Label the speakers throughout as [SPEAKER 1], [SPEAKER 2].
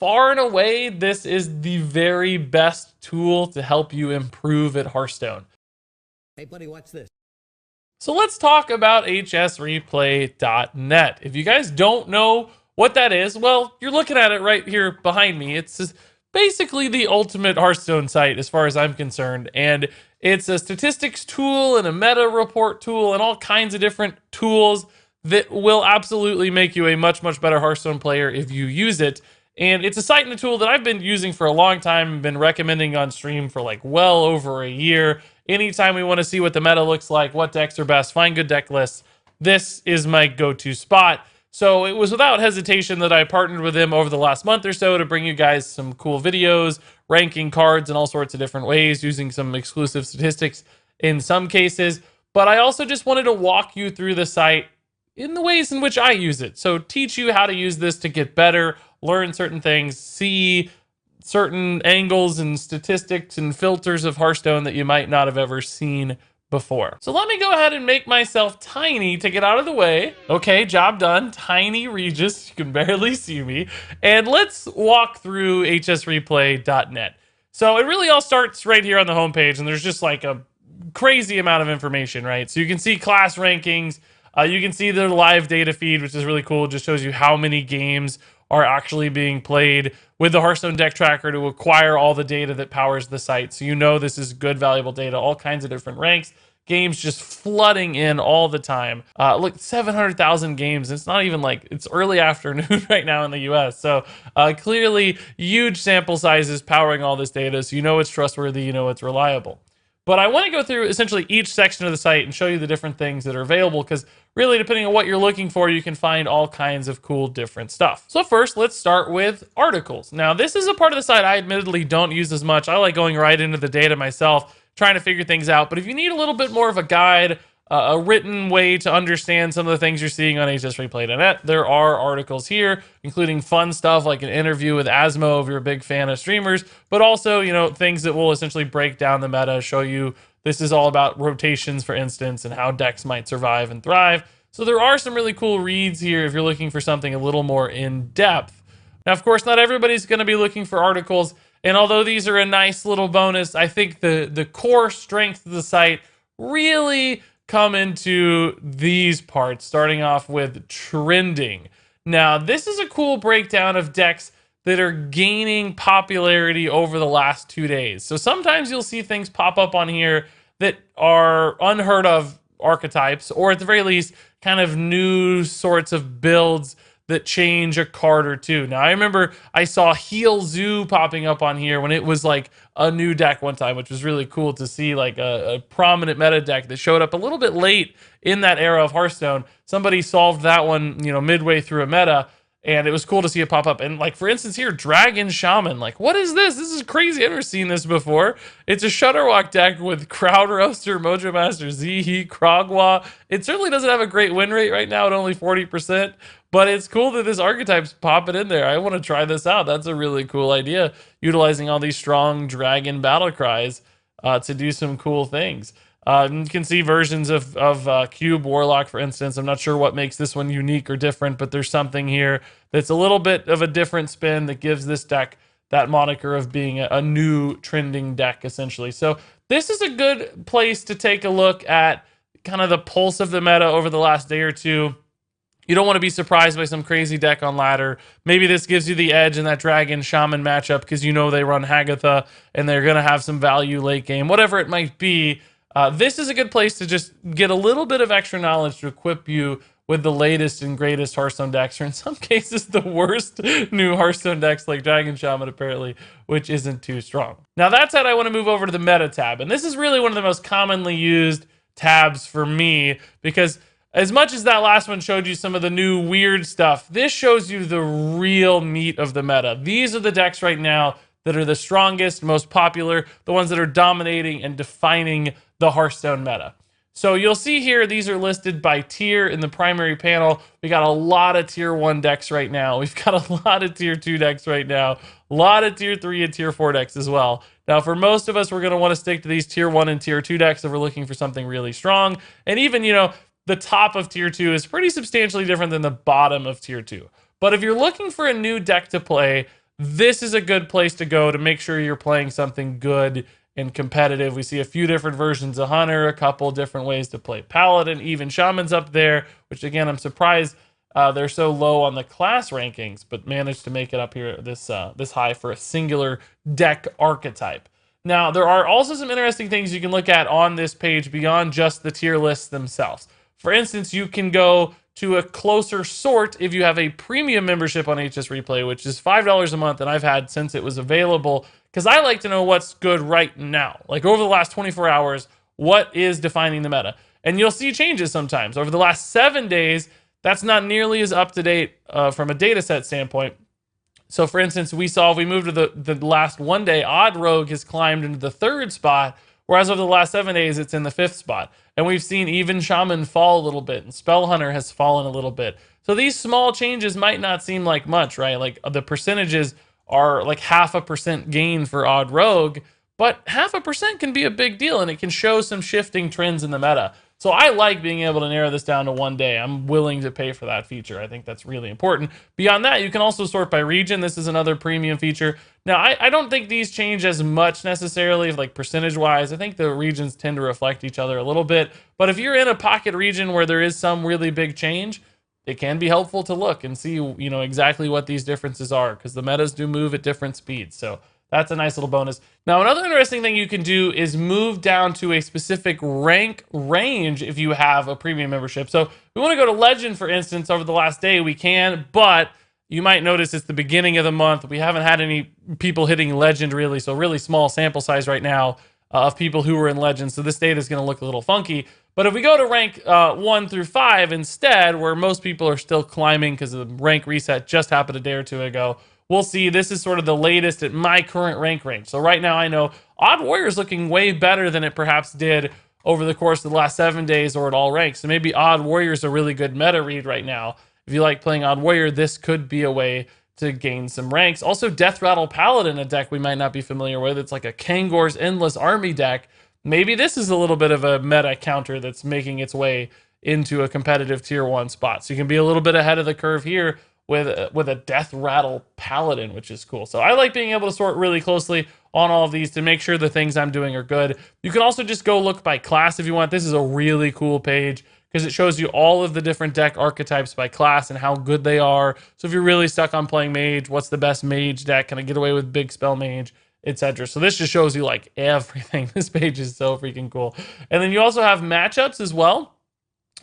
[SPEAKER 1] far and away, this is the very best tool to help you improve at Hearthstone.
[SPEAKER 2] Hey, buddy, watch this.
[SPEAKER 1] So let's talk about hsreplay.net. If you guys don't know what that is, well, you're looking at it right here behind me. It's basically the ultimate Hearthstone site as far as I'm concerned. And it's a statistics tool and a meta report tool and all kinds of different tools that will absolutely make you a much, much better Hearthstone player if you use it. And it's a site and a tool that I've been using for a long time, been recommending on stream for like well over a year. Anytime we want to see what the meta looks like, what decks are best, find good deck lists, this is my go-to spot. So it was without hesitation that I partnered with him over the last month or so to bring you guys some cool videos, ranking cards in all sorts of different ways, using some exclusive statistics in some cases. But I also just wanted to walk you through the site in the ways in which I use it. So teach you how to use this to get better, learn certain things, see certain angles and statistics and filters of Hearthstone that you might not have ever seen before. So let me go ahead and make myself tiny to get out of the way. Okay, job done. Tiny Regis, you can barely see me. And let's walk through hsreplay.net. So it really all starts right here on the homepage, and there's just like a crazy amount of information, right? So you can see class rankings, you can see their live data feed, which is really cool. It just shows you how many games are actually being played with the Hearthstone deck tracker to acquire all the data that powers the site. So you know this is good, valuable data, all kinds of different ranks. Games just flooding in all the time. Look, 700,000 games. It's not even like it's early afternoon right now in the US. So clearly huge sample sizes powering all this data. So you know it's trustworthy, you know it's reliable. But I want to go through essentially each section of the site and show you the different things that are available, because really, depending on what you're looking for, you can find all kinds of cool different stuff. So first, let's start with articles. Now, this is a part of the site I admittedly don't use as much. I like going right into the data myself, trying to figure things out. But if you need a little bit more of a guide, a written way to understand some of the things you're seeing on hsreplay.net, there are articles here, including fun stuff like an interview with Asmo if you're a big fan of streamers, but also, you know, things that will essentially break down the meta, show you this is all about rotations, for instance, and how decks might survive and thrive. So there are some really cool reads here if you're looking for something a little more in depth. Now, of course, not everybody's going to be looking for articles, and although these are a nice little bonus, I think the core strength of the site really come into these parts, starting off with trending. Now, this is a cool breakdown of decks that are gaining popularity over the last 2 days. So sometimes you'll see things pop up on here that are unheard of archetypes, or at the very least, kind of new sorts of builds that change a card or two. Now, I remember I saw Heal Zoo popping up on here when it was like a new deck one time, which was really cool to see, like a prominent meta deck that showed up a little bit late in that era of Hearthstone. Somebody solved that one, you know, midway through a meta, and it was cool to see it pop up. And like, for instance here, Dragon Shaman, like, what is this? This is crazy. I've never seen this before. It's a Shutterwalk deck with Crowd Roaster, Mojo Master, Zihi, Krogwa. It certainly doesn't have a great win rate right now at only 40%, but it's cool that this archetype's popping in there. I want to try this out. That's a really cool idea, utilizing all these strong dragon battle cries to do some cool things. You can see versions of Cube Warlock, for instance. I'm not sure what makes this one unique or different, but there's something here that's a little bit of a different spin that gives this deck that moniker of being a new trending deck, essentially. So this is a good place to take a look at kind of the pulse of the meta over the last day or two. You don't want to be surprised by some crazy deck on ladder. Maybe this gives you the edge in that Dragon Shaman matchup because you know they run Hagatha and they're going to have some value late game, whatever it might be. This is a good place to just get a little bit of extra knowledge to equip you with the latest and greatest Hearthstone decks, or in some cases, the worst new Hearthstone decks like Dragon Shaman, apparently, which isn't too strong. Now, that said, I want to move over to the meta tab, and this is really one of the most commonly used tabs for me, because as much as that last one showed you some of the new weird stuff, this shows you the real meat of the meta. These are the decks right now that are the strongest, most popular, the ones that are dominating and defining the Hearthstone meta. So you'll see here, these are listed by tier in the primary panel. We got a lot of tier 1 decks right now. We've got a lot of tier 2 decks right now. A lot of tier 3 and tier 4 decks as well. Now, for most of us, we're going to want to stick to these tier 1 and tier 2 decks if we're looking for something really strong. And even, you know, the top of tier 2 is pretty substantially different than the bottom of tier 2. But if you're looking for a new deck to play this is a good place to go to make sure you're playing something good and competitive. We see a few different versions of Hunter, a couple different ways to play Paladin, even Shaman's up there, which again, I'm surprised they're so low on the class rankings, but managed to make it up here this high for a singular deck archetype. Now, there are also some interesting things you can look at on this page beyond just the tier lists themselves. For instance, you can go to a closer sort if you have a premium membership on HS Replay, which is $5 a month, and I've had since it was available, because I like to know what's good right now. Like over the last 24 hours, what is defining the meta? And you'll see changes sometimes. Over the last 7 days, that's not nearly as up to date from a data set standpoint. So for instance, we saw if we move to the last 1 day, Odd Rogue has climbed into the 3rd spot, whereas over the last 7 days, it's in the 5th spot. And we've seen even Shaman fall a little bit, and Spell Hunter has fallen a little bit. So these small changes might not seem like much, right? Like the percentages are like 0.5% gain for Odd Rogue, but 0.5% can be a big deal, and it can show some shifting trends in the meta. So I like being able to narrow this down to 1 day. I'm willing to pay for that feature. I think that's really important. Beyond that, you can also sort by region. This is another premium feature. Now, I don't think these change as much necessarily, like percentage-wise. I think the regions tend to reflect each other a little bit. But if you're in a pocket region where there is some really big change, it can be helpful to look and see, exactly what these differences are, because the metas do move at different speeds. So that's a nice little bonus. Now, another interesting thing you can do is move down to a specific rank range if you have a premium membership. So if we want to go to Legend, for instance, over the last day, we can, but you might notice it's the beginning of the month. We haven't had any people hitting Legend really, so really small sample size right now of people who were in Legend. So this data is going to look a little funky. But if we go to rank 1 through 5 instead, where most people are still climbing because the rank reset just happened a day or two ago, we'll see this is sort of the latest at my current rank range. So right now I know Odd Warrior is looking way better than it perhaps did over the course of the last 7 days or at all ranks. So maybe Odd Warrior is a really good meta read right now. If you like playing Odd Warrior, this could be a way to gain some ranks. Also, Death Rattle Paladin, a deck we might not be familiar with. It's like a Kangor's Endless Army deck. Maybe this is a little bit of a meta counter that's making its way into a competitive tier 1 spot. So you can be a little bit ahead of the curve here with a Death Rattle Paladin, which is cool. So I like being able to sort really closely on all of these to make sure the things I'm doing are good. You can also just go look by class if you want. This is a really cool page because it shows you all of the different deck archetypes by class and how good they are. So if you're really stuck on playing mage, what's the best mage deck? Can I get away with big spell mage, etc. So this just shows you like everything. This page is so freaking cool. And then you also have matchups as well.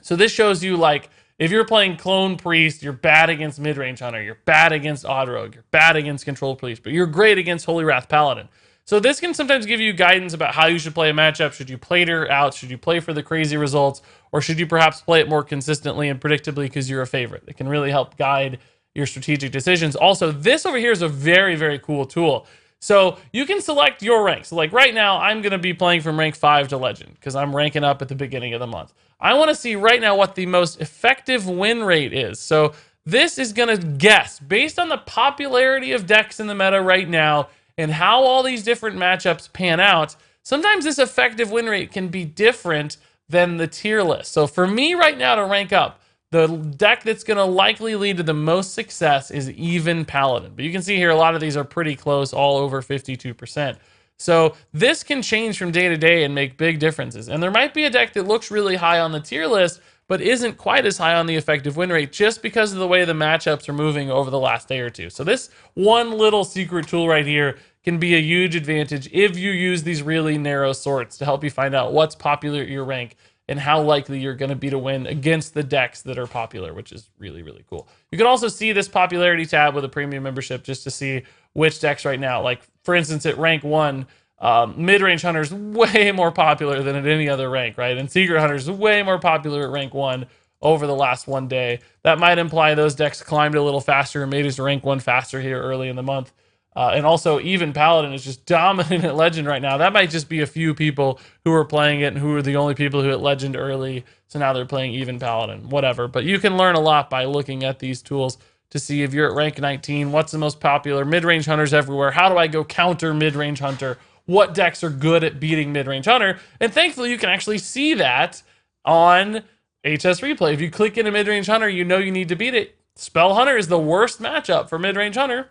[SPEAKER 1] So this shows you like if you're playing Clone Priest, you're bad against Midrange Hunter, you're bad against Odd Rogue, you're bad against Control Priest, but you're great against Holy Wrath Paladin. So this can sometimes give you guidance about how you should play a matchup. Should you play her out? Should you play for the crazy results? Or should you perhaps play it more consistently and predictably because you're a favorite? It can really help guide your strategic decisions. Also, this over here is a very, very cool tool. So you can select your rank. So like right now, I'm going to be playing from rank 5 to Legend because I'm ranking up at the beginning of the month. I want to see right now what the most effective win rate is. So this is going to guess based on the popularity of decks in the meta right now and how all these different matchups pan out. Sometimes this effective win rate can be different than the tier list. So for me right now to rank up, the deck that's going to likely lead to the most success is even Paladin. But you can see here a lot of these are pretty close, all over 52%. So this can change from day to day and make big differences. And there might be a deck that looks really high on the tier list, but isn't quite as high on the effective win rate just because of the way the matchups are moving over the last day or two. So this one little secret tool right here can be a huge advantage if you use these really narrow sorts to help you find out what's popular at your rank and how likely you're going to be to win against the decks that are popular, which is really, really cool. You can also see this popularity tab with a premium membership just to see which decks right now. Like, for instance, at rank 1, Midrange Hunter is way more popular than at any other rank, right? And Secret Hunter is way more popular at rank 1 over the last 1 day. That might imply those decks climbed a little faster and made it to rank 1 faster here early in the month. And also, even Paladin is just dominant at Legend right now. That might just be a few people who are playing it and who are the only people who hit Legend early. So now they're playing even Paladin, whatever. But you can learn a lot by looking at these tools to see if you're at rank 19, what's the most popular, Midrange Hunters everywhere. How do I go counter Midrange Hunter? What decks are good at beating Midrange Hunter? And thankfully, you can actually see that on HS Replay. If you click into Midrange Hunter, you know you need to beat it. Spell Hunter is the worst matchup for Midrange Hunter.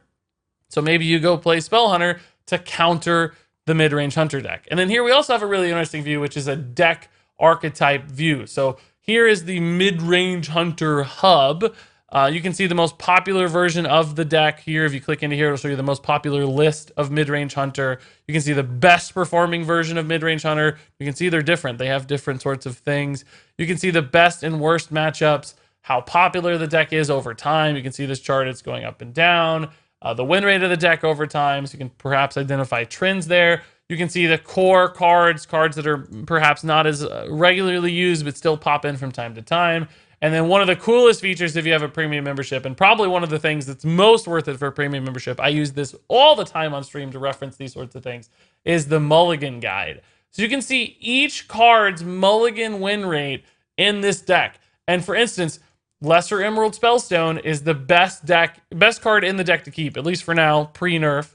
[SPEAKER 1] So maybe you go play Spell Hunter to counter the Midrange Hunter deck. And then here we also have a really interesting view, which is a deck archetype view. So here is the Midrange Hunter hub. You can see the most popular version of the deck here. If you click into here, it'll show you the most popular list of Midrange Hunter. You can see the best performing version of Midrange Hunter. You can see they're different. They have different sorts of things. You can see the best and worst matchups, how popular the deck is over time. You can see this chart, it's going up and down. The win rate of the deck over time, so you can perhaps identify trends there. You can see the core cards that are perhaps not as regularly used, but still pop in from time to time. And then one of the coolest features if you have a premium membership, and probably one of the things that's most worth it for a premium membership, I use this all the time on stream to reference these sorts of things, is the mulligan guide. So you can see each card's mulligan win rate in this deck. And for instance, Lesser Emerald Spellstone is the best card in the deck to keep, at least for now, pre-nerf,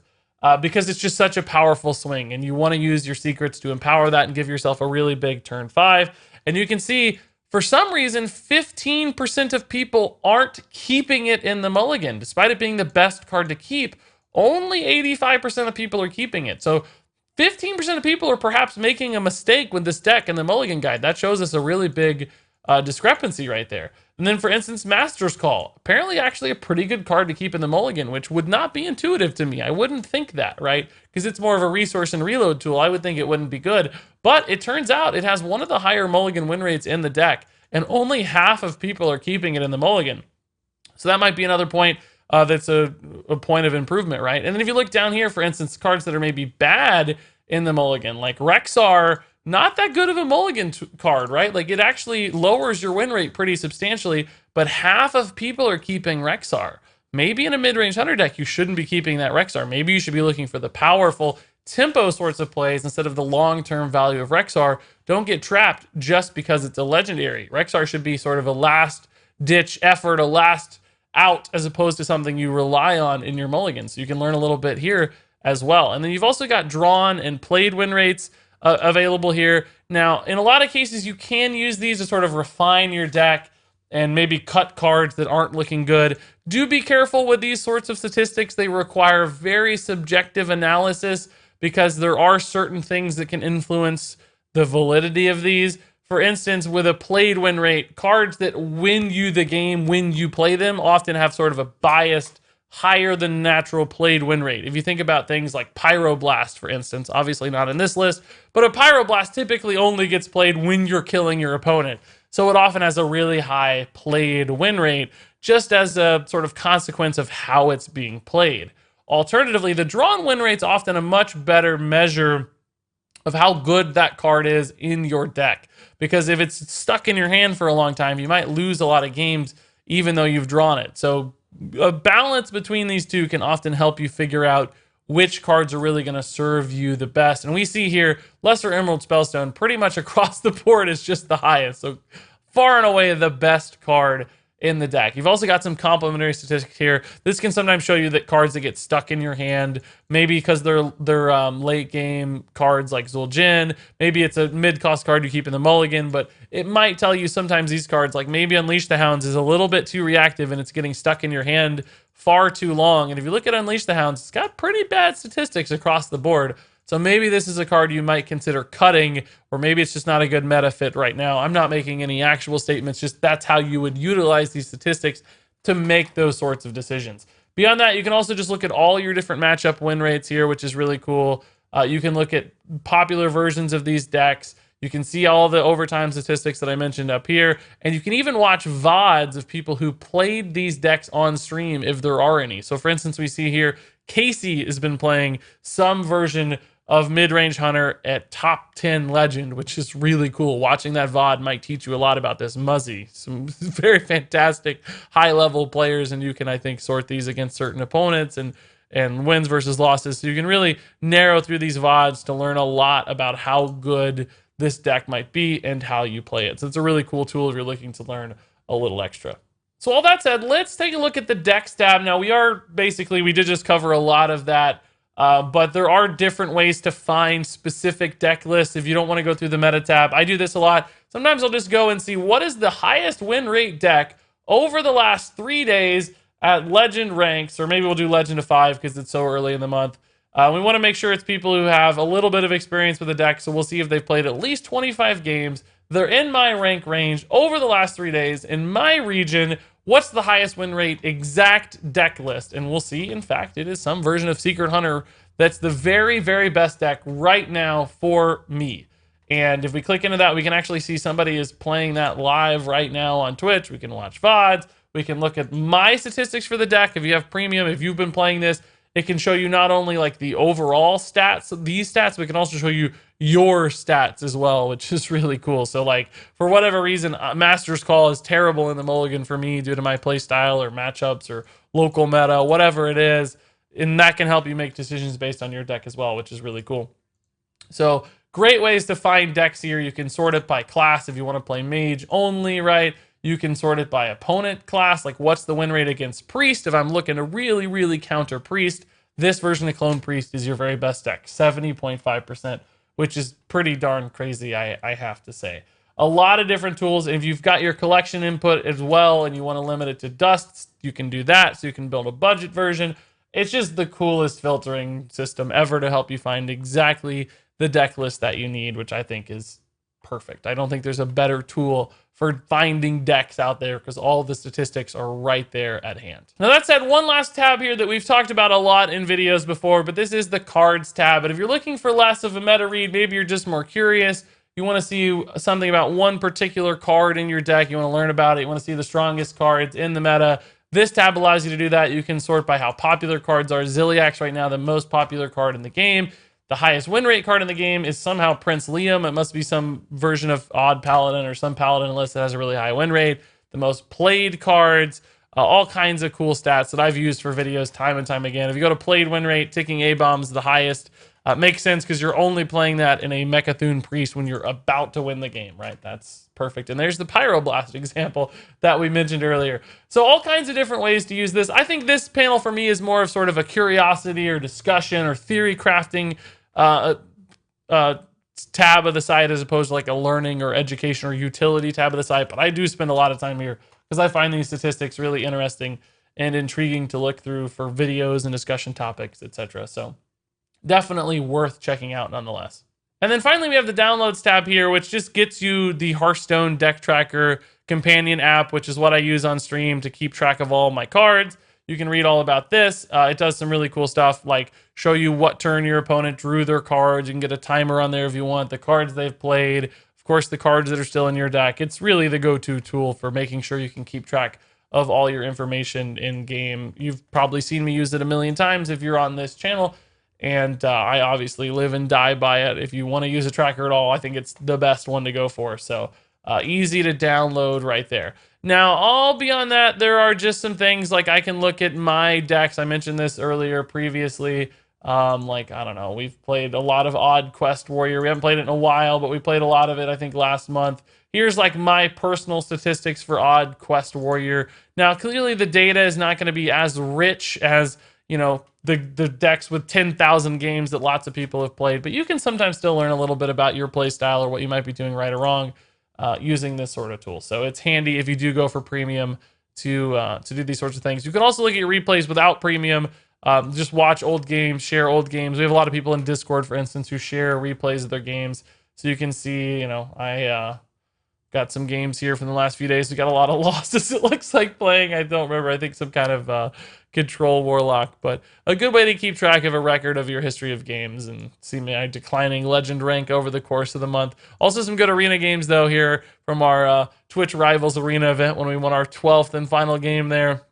[SPEAKER 1] because it's just such a powerful swing, and you want to use your secrets to empower that and give yourself a really big turn 5. And you can see, for some reason, 15% of people aren't keeping it in the mulligan. Despite it being the best card to keep, only 85% of people are keeping it. So 15% of people are perhaps making a mistake with this deck in the mulligan guide. That shows us a really big discrepancy right there. And then, for instance, Master's Call. Apparently actually a pretty good card to keep in the mulligan, which would not be intuitive to me. I wouldn't think that, right? Because it's more of a resource and reload tool. I would think it wouldn't be good. But it turns out it has one of the higher mulligan win rates in the deck, and only half of people are keeping it in the mulligan. So that might be another point that's a point of improvement, right? And then if you look down here, for instance, cards that are maybe bad in the mulligan, like Rexar, not that good of a mulligan card, right? Like, it actually lowers your win rate pretty substantially, but half of people are keeping Rexar. Maybe in a mid-range hunter deck, you shouldn't be keeping that Rexar. Maybe you should be looking for the powerful tempo sorts of plays instead of the long-term value of Rexar. Don't get trapped just because it's a legendary. Rexar should be sort of a last-ditch effort, a last out, as opposed to something you rely on in your mulligan. So you can learn a little bit here as well. And then you've also got drawn and played win rates available here. Now, in a lot of cases, you can use these to sort of refine your deck and maybe cut cards that aren't looking good. Do be careful with these sorts of statistics. They require very subjective analysis because there are certain things that can influence the validity of these. For instance, with a played win rate, cards that win you the game when you play them often have sort of a biased, higher than natural played win rate. If you think about things like Pyroblast, for instance, obviously not in this list, but a Pyroblast typically only gets played when you're killing your opponent. So it often has a really high played win rate, just as a sort of consequence of how it's being played. Alternatively, the drawn win rate's often a much better measure of how good that card is in your deck. Because if it's stuck in your hand for a long time, you might lose a lot of games even though you've drawn it. So a balance between these two can often help you figure out which cards are really going to serve you the best. And we see here, Lesser Emerald Spellstone pretty much across the board is just the highest. So far and away the best card in the deck. You've also got some complementary statistics here. This can sometimes show you that cards that get stuck in your hand, maybe because they're late game cards like Zul'jin, maybe it's a mid-cost card you keep in the mulligan, but it might tell you sometimes these cards, like maybe Unleash the Hounds is a little bit too reactive and it's getting stuck in your hand far too long. And if you look at Unleash the Hounds, it's got pretty bad statistics across the board. So maybe this is a card you might consider cutting, or maybe it's just not a good meta fit right now. I'm not making any actual statements, just that's how you would utilize these statistics to make those sorts of decisions. Beyond that, you can also just look at all your different matchup win rates here, which is really cool. You can look at popular versions of these decks. You can see all the overtime statistics that I mentioned up here. And you can even watch VODs of people who played these decks on stream, if there are any. So for instance, we see here, Casey has been playing some version of Midrange Hunter at top 10 legend, which is really cool. Watching that VOD might teach you a lot about this. Muzzy, some very fantastic high-level players, and you can, I think, sort these against certain opponents and wins versus losses. So you can really narrow through these VODs to learn a lot about how good this deck might be and how you play it. So it's a really cool tool if you're looking to learn a little extra. So all that said, let's take a look at the decks tab. Now we did just cover a lot of that. But there are different ways to find specific deck lists if you don't want to go through the meta tab. I do this a lot. Sometimes I'll just go and see what is the highest win rate deck over the last 3 days at legend ranks, or maybe we'll do legend of 5 because it's so early in the month. We want to make sure it's people who have a little bit of experience with the deck, so we'll see if they've played at least 25 games. They're in my rank range over the last 3 days. In my region, what's the highest win rate exact deck list? And we'll see, in fact, it is some version of Secret Hunter that's the very, very best deck right now for me. And if we click into that, we can actually see somebody is playing that live right now on Twitch. We can watch VODs. We can look at my statistics for the deck. If you have premium, if you've been playing this, it can show you not only like the overall stats, these stats, but it can also show you your stats as well, which is really cool. So like for whatever reason, Master's Call is terrible in the mulligan for me due to my play style or matchups or local meta, whatever it is. And that can help you make decisions based on your deck as well, which is really cool. So great ways to find decks here. You can sort it by class if you want to play mage only, right? You can sort it by opponent class, like what's the win rate against priest. If I'm looking to really, really counter priest, this version of clone priest is your very best deck, 70.5%, which is pretty darn crazy, I have to say. A lot of different tools. If you've got your collection input as well and you want to limit it to dusts, you can do that. So you can build a budget version. It's just the coolest filtering system ever to help you find exactly the deck list that you need, which I think is perfect. I don't think there's a better tool for finding decks out there because all the statistics are right there at hand. Now that said, one last tab here that we've talked about a lot in videos before, but this is the cards tab. But if you're looking for less of a meta read, maybe you're just more curious, you want to see something about one particular card in your deck, you want to learn about it, you want to see the strongest cards in the meta, this tab allows you to do that. You can sort by how popular cards are. Ziliak's right now the most popular card in the game. The highest win rate card in the game is somehow Prince Liam. It must be some version of Odd Paladin or some Paladin list that has a really high win rate. The most played cards, all kinds of cool stats that I've used for videos time and time again. If you go to played win rate, ticking A-bombs the highest. Makes sense because you're only playing that in a Mechathune Priest when you're about to win the game, right? That's perfect. And there's the Pyroblast example that we mentioned earlier. So all kinds of different ways to use this. I think this panel for me is more of sort of a curiosity or discussion or theory crafting tab of the site as opposed to like a learning or education or utility tab of the site. But I do spend a lot of time here because I find these statistics really interesting and intriguing to look through for videos and discussion topics, etc. So definitely worth checking out nonetheless. And then finally, we have the downloads tab here, which just gets you the Hearthstone deck tracker companion app, which is what I use on stream to keep track of all my cards. You can read all about this. It does some really cool stuff, like show you what turn your opponent drew their cards. You can get a timer on there if you want, the cards they've played, of course, the cards that are still in your deck. It's really the go-to tool for making sure you can keep track of all your information in game. You've probably seen me use it a million times if you're on this channel. And I obviously live and die by it. If you want to use a tracker at all, I think it's the best one to go for. So easy to download right there. Now, all beyond that, there are just some things like I can look at my decks. I mentioned this earlier previously. Like, I don't know, we've played a lot of Odd Quest Warrior. We haven't played it in a while, but we played a lot of it, I think, last month. Here's like my personal statistics for Odd Quest Warrior. Now, clearly the data is not going to be as rich as, you know, the decks with 10,000 games that lots of people have played, but you can sometimes still learn a little bit about your play style or what you might be doing right or wrong using this sort of tool. So it's handy if you do go for premium to do these sorts of things. You can also look at your replays without premium. Just watch old games, share old games. We have a lot of people in Discord, for instance, who share replays of their games. So you can see, you know, I got some games here from the last few days. We got a lot of losses, it looks like, playing. I don't remember. I think some kind of control warlock. But a good way to keep track of a record of your history of games and see my declining legend rank over the course of the month. Also some good arena games, though, here from our Twitch Rivals Arena event when we won our 12th and final game there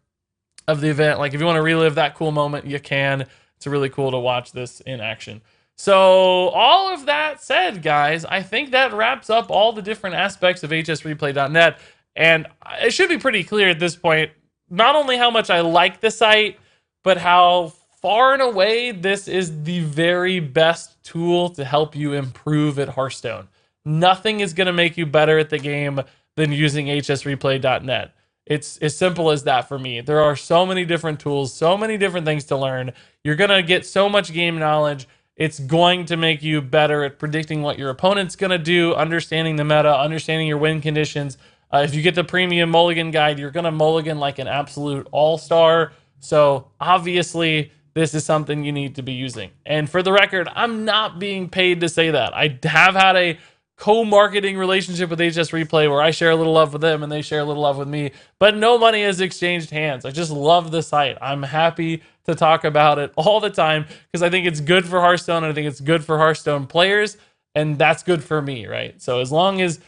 [SPEAKER 1] of the event. Like, if you want to relive that cool moment, you can. It's really cool to watch this in action. So all of that said, guys, I think that wraps up all the different aspects of hsreplay.net. And it should be pretty clear at this point, not only how much I like the site, but how far and away this is the very best tool to help you improve at Hearthstone. Nothing is going to make you better at the game than using hsreplay.net. It's as simple as that for me. There are so many different tools, so many different things to learn. You're going to get so much game knowledge. It's going to make you better at predicting what your opponent's going to do, understanding the meta, understanding your win conditions, If you get the premium mulligan guide, you're going to mulligan like an absolute all-star. So obviously, this is something you need to be using. And for the record, I'm not being paid to say that. I have had a co-marketing relationship with HS Replay where I share a little love with them and they share a little love with me, but no money has exchanged hands. I just love the site. I'm happy to talk about it all the time because I think it's good for Hearthstone and I think it's good for Hearthstone players, and that's good for me, right? So as long as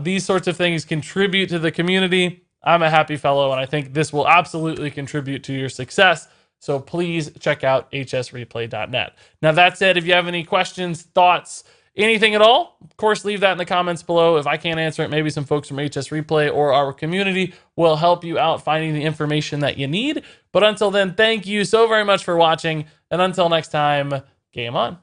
[SPEAKER 1] these sorts of things contribute to the community, I'm a happy fellow, and I think this will absolutely contribute to your success. So please check out hsreplay.net. Now, that said, if you have any questions, thoughts, anything at all, of course, leave that in the comments below. If I can't answer it, maybe some folks from HS Replay or our community will help you out finding the information that you need. But until then, thank you so very much for watching. And until next time, game on.